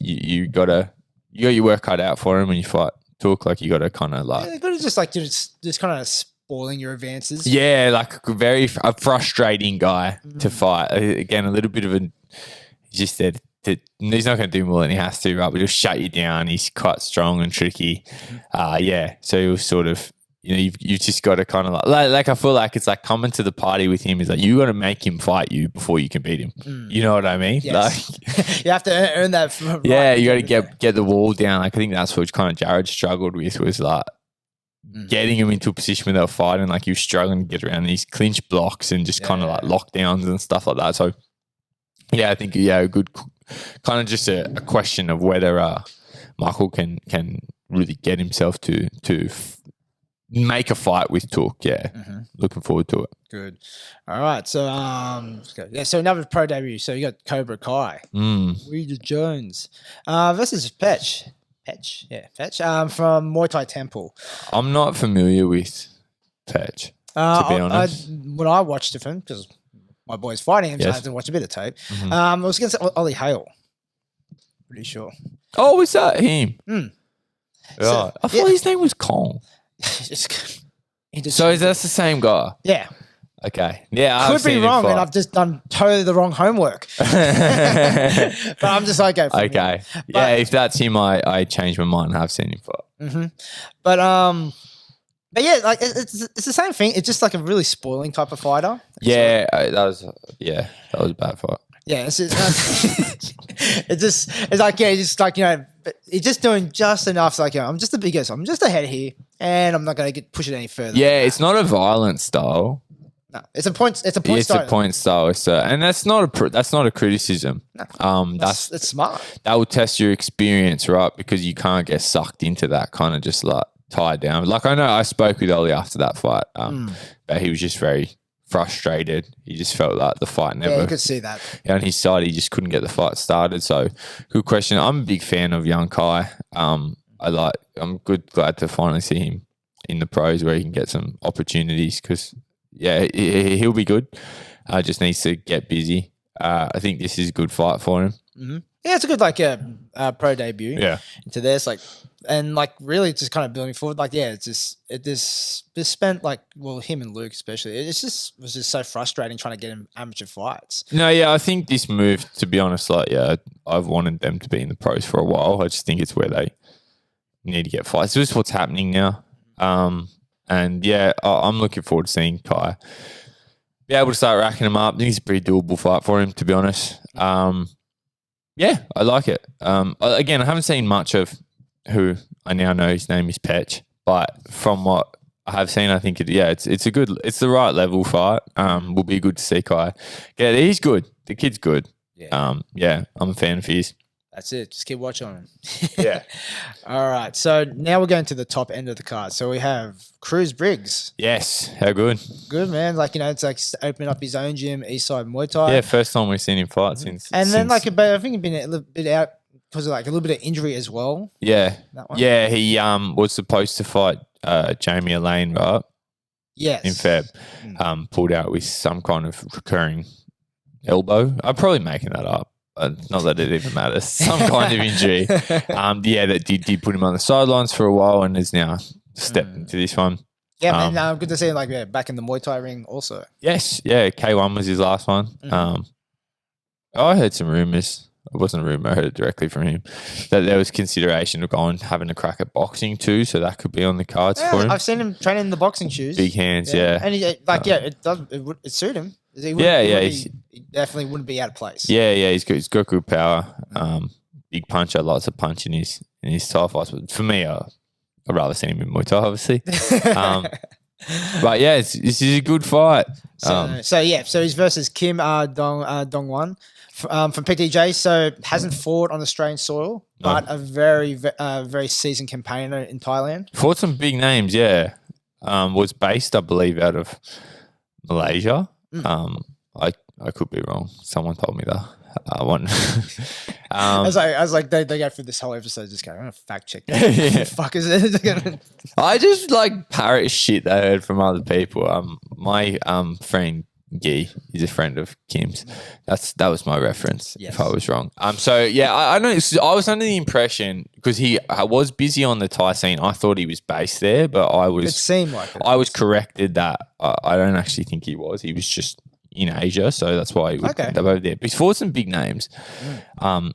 You got your work cut out for him when you fight Took. Like you got to kind of like, you got to just kind of spoiling your advances. Yeah, like a frustrating guy to fight. Again, a little bit of he just said that he's not going to do more than he has to, right? But he'll shut you down. He's quite strong and tricky. So he was sort of, you've just got to kind of like I feel like it's like coming to the party with him is like you got to make him fight you before you can beat him. You know what I mean? Yes. Like you have to earn that. You got to get the wall down. Like I think that's what kind of Jared struggled with was like getting him into a position where they were fighting, like he was struggling to get around these clinch blocks and just kind of like lockdowns and stuff like that. So I think a good kind of just a question of whether Michael can really get himself to make a fight with Took. Looking forward to it. Good. All right, so so another pro debut. So you got Cobra Kai, Weate-Jones versus Fetch from Muay Thai Temple. I'm not familiar with Fetch, to be honest. When I watched it from, because my boy's fighting him, so I had to watch a bit of tape. It was against Ollie Hale. Pretty sure. Oh, was that him? So, I thought his name was Kong. So is that the same guy? Yeah. Okay. Yeah, could be wrong, and I've just done totally the wrong homework. But I'm just like, okay. Yeah, if that's him, I changed my mind. I've seen him fight. But yeah, like it's the same thing. It's just like a really spoiling type of fighter. Yeah, that was a bad fight. Yeah, it's he's just doing just enough. So like, I'm just the biggest. I'm just ahead here, and I'm not going to push it any further. Yeah, it's not a violent style. No, it's a point style. It's a point style. And that's not a criticism. No, it's smart. That will test your experience, right? Because you can't get sucked into that kind of just like tied down. Like I know I spoke with Ollie after that fight, but he was just very frustrated. He just felt like the fight never. Yeah, you could see that. On his side, he just couldn't get the fight started. So, good question. I'm a big fan of young Kai. I'm glad to finally see him in the pros where he can get some opportunities because. Yeah, he'll be good. Just needs to get busy. I think this is a good fight for him. Yeah, it's a good pro debut. Yeah. Into this really just kind of building forward. It just spent him and Luke especially. It was just so frustrating trying to get him amateur fights. No, yeah, I think this move, to be honest, I've wanted them to be in the pros for a while. I just think it's where they need to get fights. This is what's happening now. And yeah, I'm looking forward to seeing Kai be able to start racking him up. I think it's a pretty doable fight for him, to be honest. Yeah, I like it. Again, I haven't seen much of who I now know his name is Petch, but from what I have seen, I think it's the right level fight. Will be good to see Kai. Yeah, he's good. The kid's good. Yeah. I'm a fan of his. That's it. Just keep watching him. Yeah. All right. So now we're going to the top end of the card. So we have Cruz Briggs. Yes. How good? Good, man. It's opening up his own gym, Eastside Muay Thai. Yeah, first time we've seen him fight since. And then I think he's been a little bit out because of a little bit of injury as well. Yeah. That one. Yeah, he was supposed to fight Jamie Elaine, right? Yes. In Feb. Pulled out with some kind of recurring elbow. I'm probably making that up. Not that it even matters. Some kind of injury. That did put him on the sidelines for a while and is now stepped into this one. Yeah, man. Good to see him back in the Muay Thai ring also. Yes, yeah. K1 was his last one. I heard some rumors. It wasn't a rumor. I heard it directly from him that there was consideration of having a crack at boxing too. So that could be on the cards for him. I've seen him training in the boxing shoes. Big hands, yeah. And it suit him. He definitely wouldn't be out of place. Yeah, he's got good power. Big puncher, lots of punch in his Thai fights. But for me, I'd rather see him in Muay Thai, obviously. But yeah, this is a good fight. So he's versus Kim Dongwan from PTJ. So hasn't fought on Australian soil, but a very very seasoned campaigner in Thailand. Fought some big names, yeah. Was based, I believe, out of Malaysia. I could be wrong. Someone told me that. I was like, they go through this whole episode just going, I'm gonna fact check that. What the fuck is it? I just parrot shit that I heard from other people. My friend Guy is a friend of Kim's. That was my reference. Yes. If I was wrong. So yeah, I know. I was under the impression because I was busy on the Thai scene. I thought he was based there, but It seemed like it. I was corrected that I don't actually think he was. He was just in Asia, so that's why he would end up over there. But he's fought some big names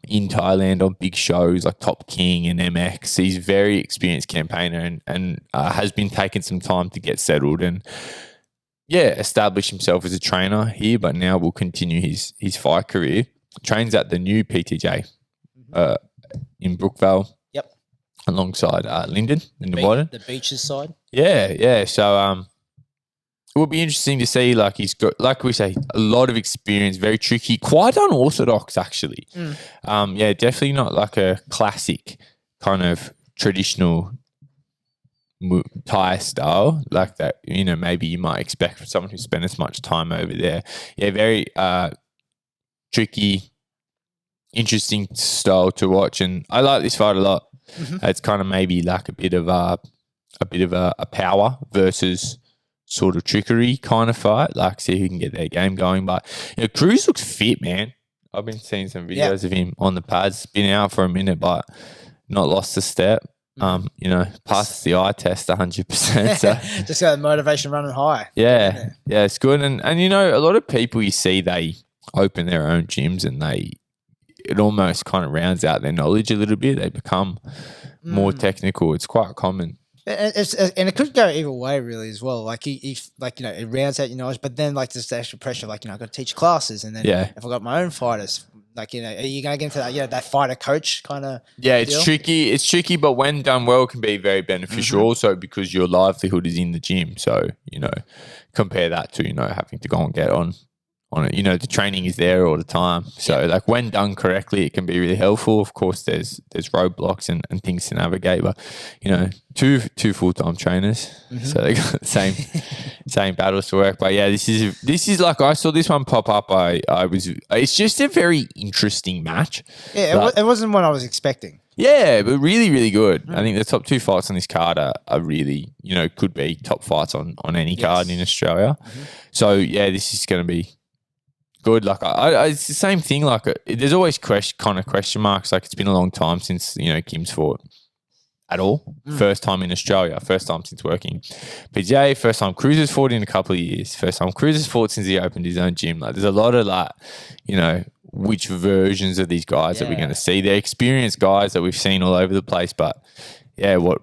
in Thailand on big shows like Top King and MX. He's a very experienced campaigner and has been taking some time to get settled and establish himself as a trainer here, but now will continue his fight career. Trains at the new PTJ in Brookvale. Yep. Alongside Lyndon in the The beaches side. Yeah. So it will be interesting to see. He's got, like we say, a lot of experience, very tricky, quite unorthodox actually. Definitely not a classic kind of traditional Thai style like that, maybe you might expect from someone who spent as much time over there. Yeah, very tricky, interesting style to watch, and I like this fight a lot. It's kind of maybe a bit of a power versus sort of trickery kind of fight, see who can get their game going. But Cruz looks fit, man. I've been seeing some videos of him on the pads. Been out for a minute, but not lost a step. Passes the eye test 100%. So just got the motivation running high. Yeah, it's good. And a lot of people you see, they open their own gyms and it almost kind of rounds out their knowledge a little bit. They become more technical. It's quite common. And it could go either way, really, as well. It rounds out your knowledge, but then there's the extra pressure. I've got to teach classes, and then if I've got my own fighters, are you going to get into that? That fighter coach kind of. Yeah, it's tricky. It's tricky, but when done well, it can be very beneficial. Also, because your livelihood is in the gym, so compare that to having to go and get on it. The training is there all the time. So when done correctly, it can be really helpful. Of course, there's roadblocks and things to navigate, but two full-time trainers, so they got the same battles to work. But yeah, this is I saw this one pop up. It's just a very interesting match. Yeah, it wasn't what I was expecting. Yeah, but really, really good. I think the top two fights on this card are really, could be top fights on any card in Australia. So yeah, this is going to be good. Like it's the same thing. Like there's always kind of question marks. Like it's been a long time since Kim's fought at all. First time in Australia. First time since working PGA. First time Cruz's fought in a couple of years. First time Cruz's fought since he opened his own gym. Like there's a lot of like which versions of these guys that we're going to see. They're experienced guys that we've seen all over the place, but yeah, what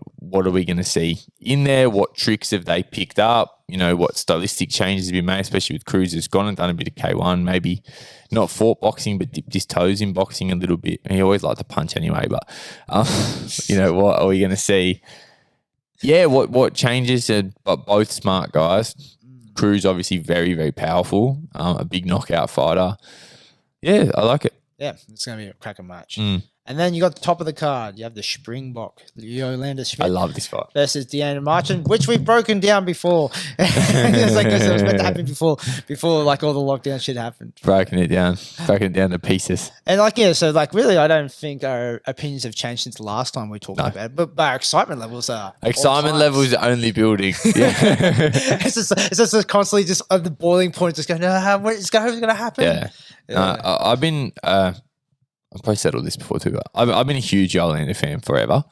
are we going to see in there? What tricks have they picked up? What stylistic changes have been made, especially with Cruz who's gone and done a bit of K1, maybe not fought boxing, but dipped his toes in boxing a little bit. He always liked to punch anyway, but what are we going to see? Yeah, what changes? But both smart guys. Cruz obviously very, very powerful, a big knockout fighter. Yeah, I like it. Yeah, it's going to be a cracker match. And then you got the top of the card. You have the Springbok, Yolanda Schmidt. I love this fight. Versus Deanna Marchand, which we've broken down before. It's like it was meant to happen before like all the lockdown shit happened. Broken it down to pieces. And so really I don't think our opinions have changed since the last time we talked about it. But our excitement levels are only building. Yeah. it's just constantly just at the boiling point, just going, what is going to happen? Yeah. I've been I've probably said all this before too, but I've been a huge Yolanda fan forever.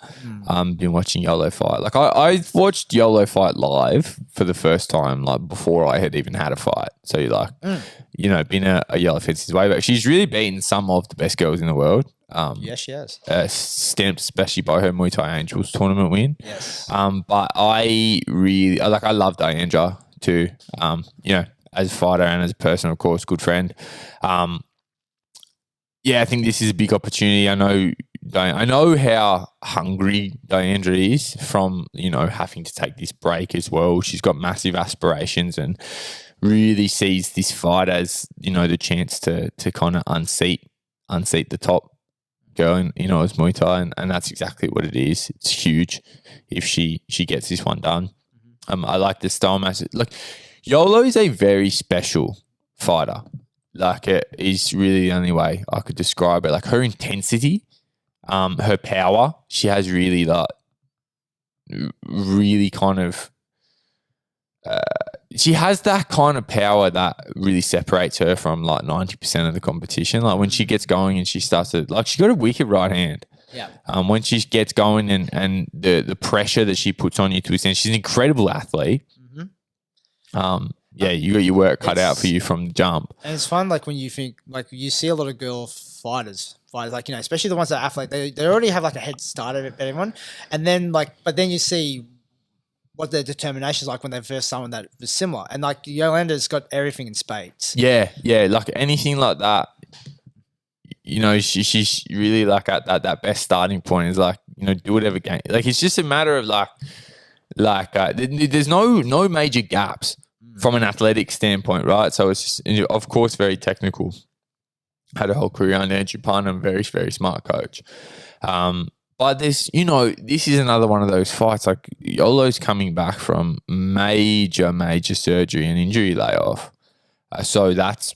Been watching Yolo fight. Like I watched Yolo fight live for the first time, like before I had even had a fight. So been a Yolo fan since way back. She's really beaten some of the best girls in the world. Yes, she has. Stamped especially by her Muay Thai Angels tournament win. Yes. But I love Diandra too. As a fighter and as a person, of course, good friend. Yeah, I think this is a big opportunity. I know how hungry Diandra is from, having to take this break as well. She's got massive aspirations and really sees this fight as, the chance to kind of unseat the top girl in, as Muay Thai. And that's exactly what it is. It's huge if she gets this one done. I like the style match. Like, Yolo is a very special fighter. Like, it is really the only way I could describe it. Like, her intensity, her power, she has really kind of, she has that kind of power that really separates her from like 90% of the competition. Like when she gets going and she starts to, like, she got a wicked right hand. Yeah. When she gets going and the pressure that she puts on you to extend, she's an incredible athlete. Yeah, you got your work cut out for you from the jump. And it's fun, like when you think, like you see a lot of girl fighters, like, especially the ones that are athlete, they already have like a head start of everyone. And then but then you see what their determination is like when they first someone that was similar. And like Yolanda's got everything in spades. Yeah, like anything like that, she's really like at that best starting point is like, do whatever game. Like it's just a matter of there's no major gaps from an athletic standpoint, right? So it's just, of course, very technical. Had a whole career under Andrew Phan, and very, very smart coach. But this is another one of those fights. Like Yolo's coming back from major surgery and injury layoff. So that's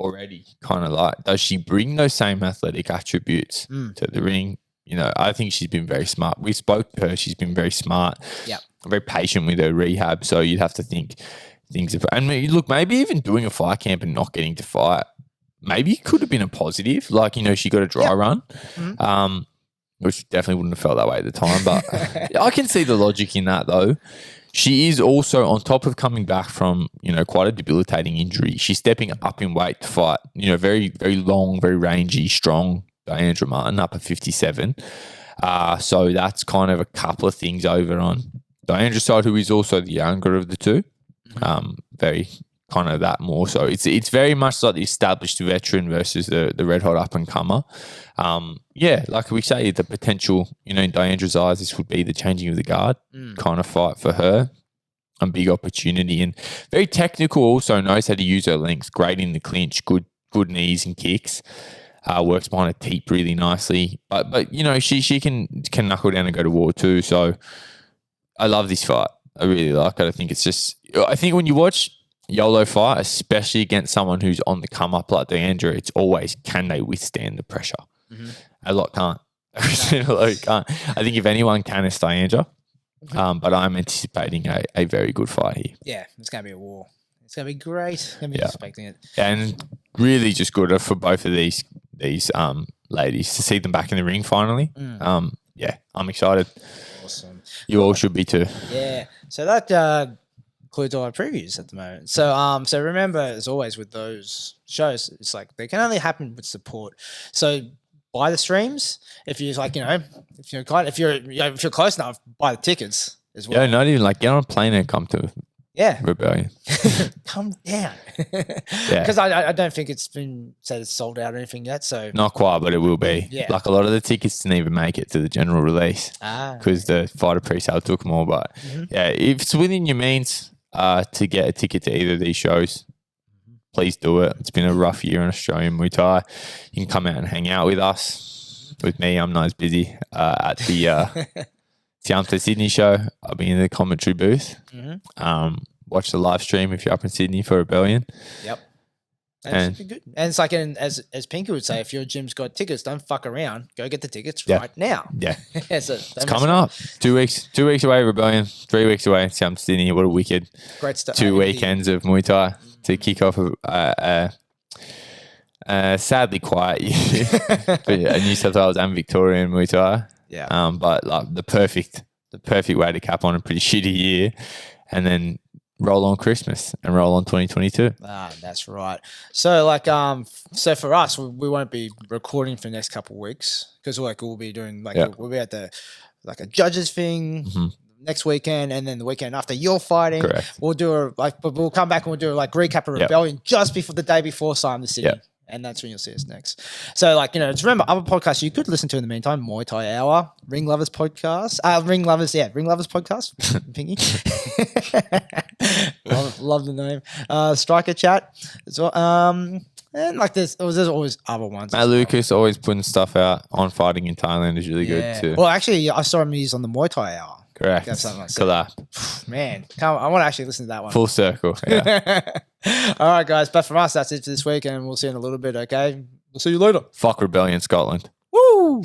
already kind of like, does she bring those same athletic attributes to the ring? I think she's been very smart. We spoke to her. She's been very smart. Yeah. Very patient with her rehab. So you'd have to think things. And look, maybe even doing a fight camp and not getting to fight, maybe it could have been a positive. Like, she got a dry run, which definitely wouldn't have felt that way at the time. But I can see the logic in that, though. She is also, on top of coming back from, quite a debilitating injury, she's stepping up in weight to fight, very, very long, very rangy, strong Diandra Martin up at 57. So that's kind of a couple of things over on Diandra's side, who is also the younger of the two. Very kind of that more so. It's very much like the established veteran versus the red hot up and comer. Yeah, like we say, the potential, in Diandra's eyes, this would be the changing of the guard kind of fight for her. A big opportunity, and very technical. Also knows how to use her length. Great in the clinch. Good knees and kicks. Works behind a teep really nicely. But she can knuckle down and go to war too. So I love this fight. I really like it. I think when you watch Yolo fight, especially against someone who's on the come up like Diandra, it's always, can they withstand the pressure? A lot can't. A lot can't. I think if anyone can, it's Diandra. But I'm anticipating a very good fight here. Yeah, it's going to be a war. It's going to be great. I'm expecting it. And really just good for both of these ladies to see them back in the ring finally. Yeah, I'm excited. Awesome. You all should be too. Yeah. So that includes all our previews at the moment. So so remember, as always with those shows, it's like they can only happen with support. So buy the streams if you're like, if you're close enough, buy the tickets as well. Yeah, not even like get on a plane and come to Rebellion. Come down. Yeah. Because I don't think it's been said it's sold out or anything yet. So Not quite, but it will be. Yeah. Like a lot of the tickets didn't even make it to the general release because the fighter pre-sale took more. But yeah, if it's within your means to get a ticket to either of these shows, please do it. It's been a rough year in Australian Muay Thai. You can come out and hang out with us. With me, I'm not as busy at the Siam to Sydney show. I'll be in the commentary booth. Watch the live stream if you're up in Sydney for Rebellion. Yep. And it's good. And it's like, as Pinky would say, if your gym's got tickets, don't fuck around. Go get the tickets right now. Yeah. So it's coming up. 2 weeks. 2 weeks away, Rebellion. 3 weeks away, Siam to Sydney. What a wicked great stuff. 2 weekends of Muay Thai to kick off sadly quiet year for New South Wales and Victorian Muay Thai. Yeah. But like the perfect way to cap on a pretty shitty year, and then roll on Christmas and roll on 2022. That's right. So like so for us, we won't be recording for the next couple of weeks because we'll be doing we'll be at the a judges thing next weekend, and then the weekend after you're fighting. Correct. We'll do but we'll come back and we'll do recap of Rebellion just before the day before Siam the City. Yep. And that's when you'll see us next. So, just remember other podcasts you could listen to in the meantime: Muay Thai Hour, Ring Lovers Podcast, Ring Lovers Podcast, Pinky. love the name. Striker Chat as well. And there's always other ones. Matt Lucas always putting stuff out on fighting in Thailand is really good too. Well, actually, I saw him use on the Muay Thai Hour. Correct. That's something like collab. Man, I want to actually listen to that one. Full circle. Yeah. All right, guys. But from us, that's it for this week, and we'll see you in a little bit. Okay. We'll see you later. Fuck Rebellion Scotland. Woo!